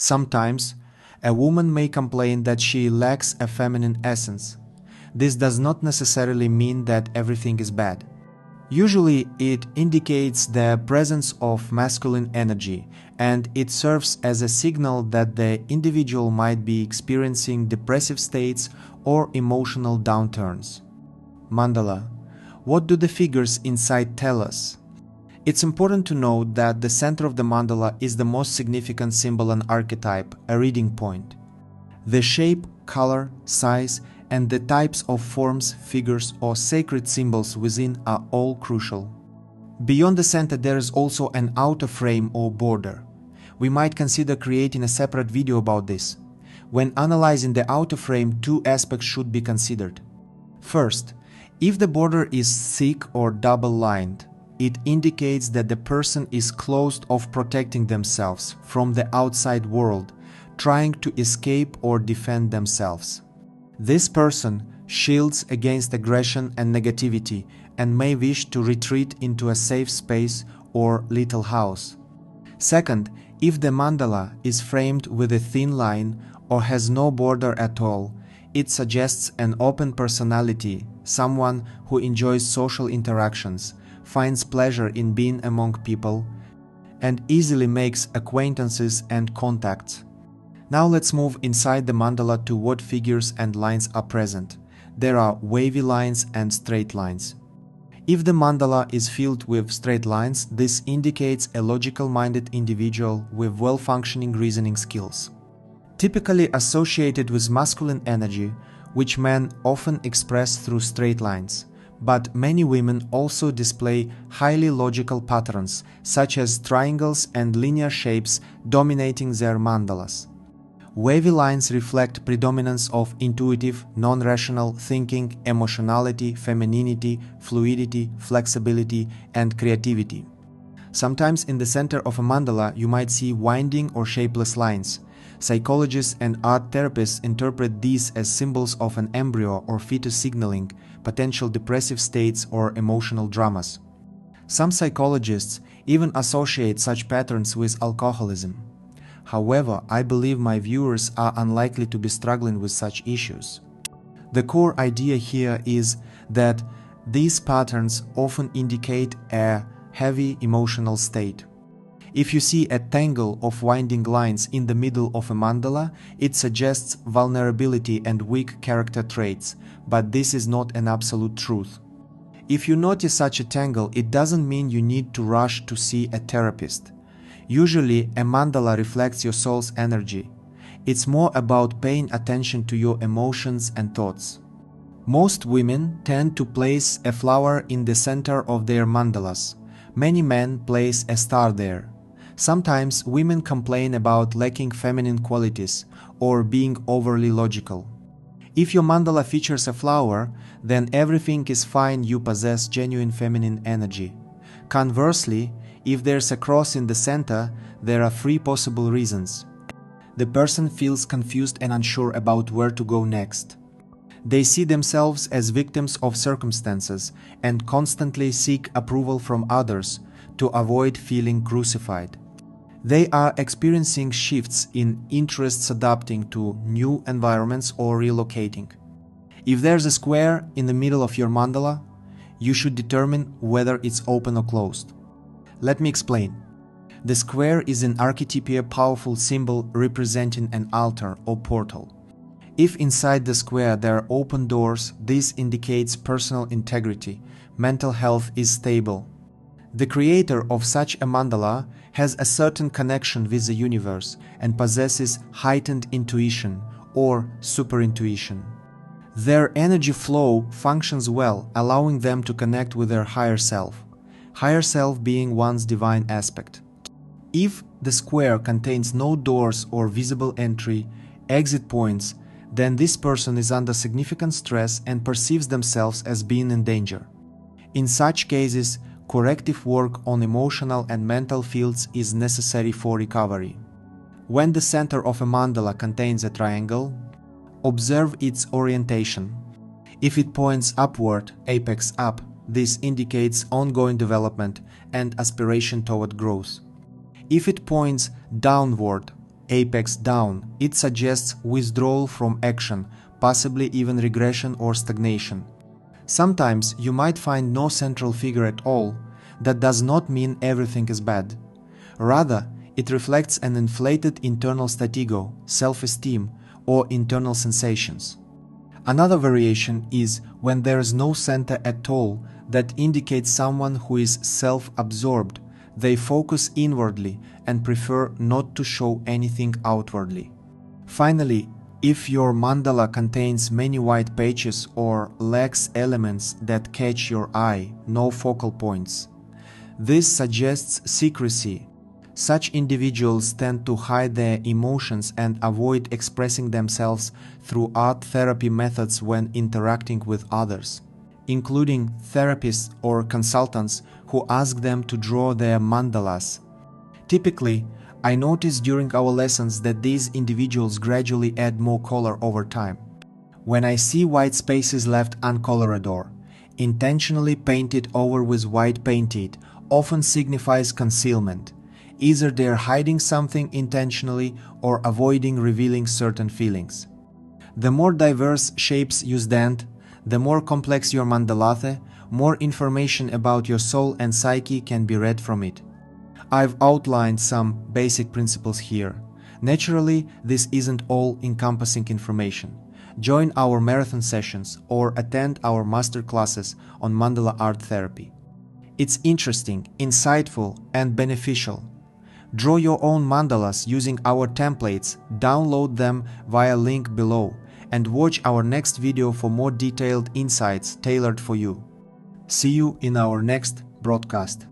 Sometimes, a woman may complain that she lacks a feminine essence. This does not necessarily mean that everything is bad. Usually, it indicates the presence of masculine energy, and it serves as a signal that the individual might be experiencing depressive states or emotional downturns. Mandala. What do the figures inside tell us? It's important to note that the center of the mandala is the most significant symbol and archetype, a reading point. The shape, color, size, and the types of forms, figures, or sacred symbols within are all crucial. Beyond the center, there is also an outer frame or border. We might consider creating a separate video about this. When analyzing the outer frame, two aspects should be considered. First, if the border is thick or double-lined, it indicates that the person is closed off protecting themselves from the outside world, trying to escape or defend themselves. This person shields against aggression and negativity and may wish to retreat into a safe space or little house. Second, if the mandala is framed with a thin line or has no border at all, it suggests an open personality, someone who enjoys social interactions, finds pleasure in being among people, and easily makes acquaintances and contacts. Now let's move inside the mandala to what figures and lines are present. There are wavy lines and straight lines. If the mandala is filled with straight lines, this indicates a logical-minded individual with well-functioning reasoning skills. Typically associated with masculine energy, which men often express through straight lines, but many women also display highly logical patterns, such as triangles and linear shapes dominating their mandalas. Wavy lines reflect predominance of intuitive, non-rational thinking, emotionality, femininity, fluidity, flexibility, and creativity. Sometimes in the center of a mandala you might see winding or shapeless lines. Psychologists and art therapists interpret these as symbols of an embryo or fetus signaling potential depressive states or emotional dramas. Some psychologists even associate such patterns with alcoholism. However, I believe my viewers are unlikely to be struggling with such issues. The core idea here is that these patterns often indicate a heavy emotional state. If you see a tangle of winding lines in the middle of a mandala, it suggests vulnerability and weak character traits, but this is not an absolute truth. If you notice such a tangle, it doesn't mean you need to rush to see a therapist. Usually, a mandala reflects your soul's energy. It's more about paying attention to your emotions and thoughts. Most women tend to place a flower in the center of their mandalas. Many men place a star there. Sometimes women complain about lacking feminine qualities or being overly logical. If your mandala features a flower, then everything is fine, you possess genuine feminine energy. Conversely, if there's a cross in the center, there are three possible reasons. The person feels confused and unsure about where to go next. They see themselves as victims of circumstances and constantly seek approval from others to avoid feeling crucified. They are experiencing shifts in interests, adapting to new environments or relocating. If there's a square in the middle of your mandala, you should determine whether it's open or closed. Let me explain. The square is an archetypal powerful symbol representing an altar or portal. If inside the square there are open doors, this indicates personal integrity, mental health is stable. The creator of such a mandala has a certain connection with the universe and possesses heightened intuition or superintuition. Their energy flow functions well, allowing them to connect with their higher self being one's divine aspect. If the square contains no doors or visible entry, exit points, then this person is under significant stress and perceives themselves as being in danger. In such cases, corrective work on emotional and mental fields is necessary for recovery. When the center of a mandala contains a triangle, observe its orientation. If it points upward, apex up, this indicates ongoing development and aspiration toward growth. If it points downward, apex down, it suggests withdrawal from action, possibly even regression or stagnation. Sometimes you might find no central figure at all. That does not mean everything is bad. Rather, it reflects an inflated internal statigo, self-esteem, or internal sensations. Another variation is when there is no center at all that indicates someone who is self-absorbed. They focus inwardly and prefer not to show anything outwardly. Finally, if your mandala contains many white pages or lacks elements that catch your eye, no focal points, this suggests secrecy. Such individuals tend to hide their emotions and avoid expressing themselves through art therapy methods when interacting with others, including therapists or consultants who ask them to draw their mandalas. Typically, I notice during our lessons that these individuals gradually add more color over time. When I see white spaces left uncolored or intentionally painted over with white painted, often signifies concealment. Either they're hiding something intentionally or avoiding revealing certain feelings. The more diverse shapes you stand, the more complex your mandalathe, more information about your soul and psyche can be read from it. I've outlined some basic principles here. Naturally, this isn't all-encompassing information. Join our marathon sessions or attend our master classes on mandala art therapy. It's interesting, insightful, and beneficial. Draw your own mandalas using our templates, download them via link below, and watch our next video for more detailed insights tailored for you. See you in our next broadcast.